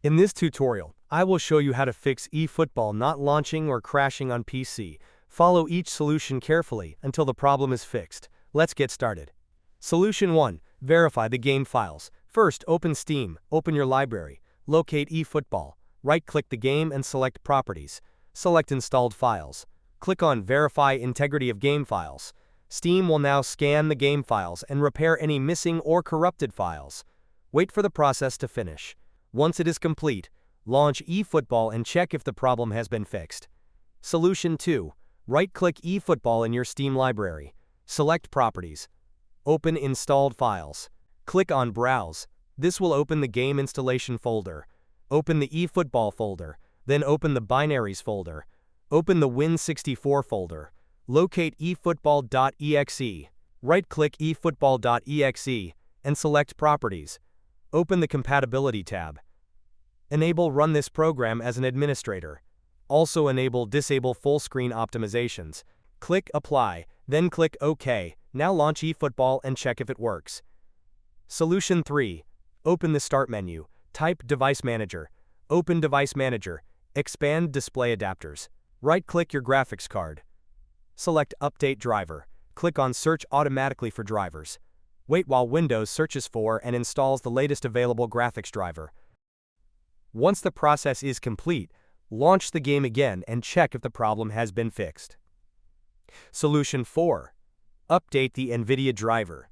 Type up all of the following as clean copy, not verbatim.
In this tutorial, I will show you how to fix eFootball not launching or crashing on PC. Follow each solution carefully until the problem is fixed. Let's get started. Solution 1. Verify the game files. First, open Steam, open your library, locate eFootball, right-click the game and select Properties. Select Installed Files. Click on Verify Integrity of Game Files. Steam will now scan the game files and repair any missing or corrupted files. Wait for the process to finish. Once it is complete, launch eFootball and check if the problem has been fixed. Solution 2. Right-click eFootball in your Steam library. Select Properties. Open Installed Files. Click on Browse. This will open the Game Installation folder. Open the eFootball folder, then open the Binaries folder. Open the Win64 folder. Locate eFootball.exe. Right-click eFootball.exe and select Properties. Open the Compatibility tab. Enable Run this program as an administrator. Also enable Disable Full Screen Optimizations. Click Apply, then click OK. Now launch eFootball and check if it works. Solution 3. Open the Start menu. Type Device Manager. Open Device Manager. Expand Display Adapters. Right-click your graphics card. Select Update Driver. Click on Search automatically for drivers. Wait while Windows searches for and installs the latest available graphics driver. Once the process is complete, launch the game again and check if the problem has been fixed. Solution 4. Update the NVIDIA driver.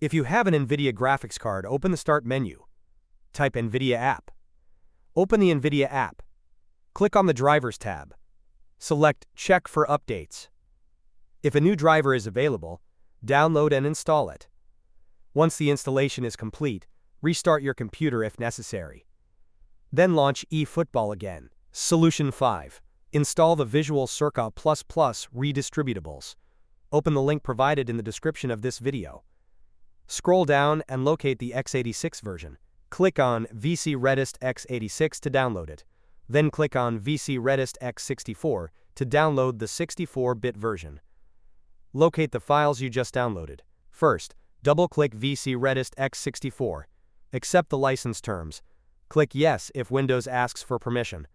If you have an NVIDIA graphics card, open the Start menu. Type NVIDIA app. Open the NVIDIA app. Click on the Drivers tab. Select Check for Updates. If a new driver is available, download and install it. Once the installation is complete, restart your computer if necessary. Then launch eFootball again. Solution 5. Install the Visual Circa++ redistributables. Open the link provided in the description of this video. Scroll down and locate the x86 version. Click on VC Redist x86 to download it. Then click on VC Redist x64 to download the 64-bit version. Locate the files you just downloaded. First, double-click VC Redist x64. Accept the license terms. Click Yes if Windows asks for permission.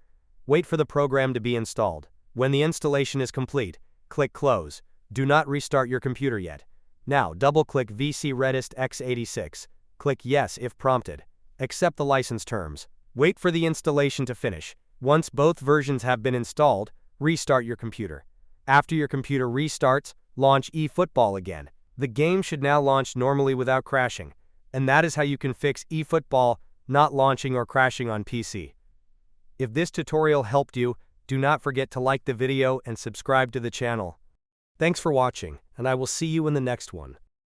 Wait for the program to be installed. When the installation is complete, click Close. Do not restart your computer yet. Now double-click VC Redist x86. Click Yes if prompted. Accept the license terms. Wait for the installation to finish. Once both versions have been installed, restart your computer. After your computer restarts, launch eFootball again. The game should now launch normally without crashing. And that is how you can fix eFootball not launching or crashing on PC. If this tutorial helped you, do not forget to like the video and subscribe to the channel. Thanks for watching, and I will see you in the next one.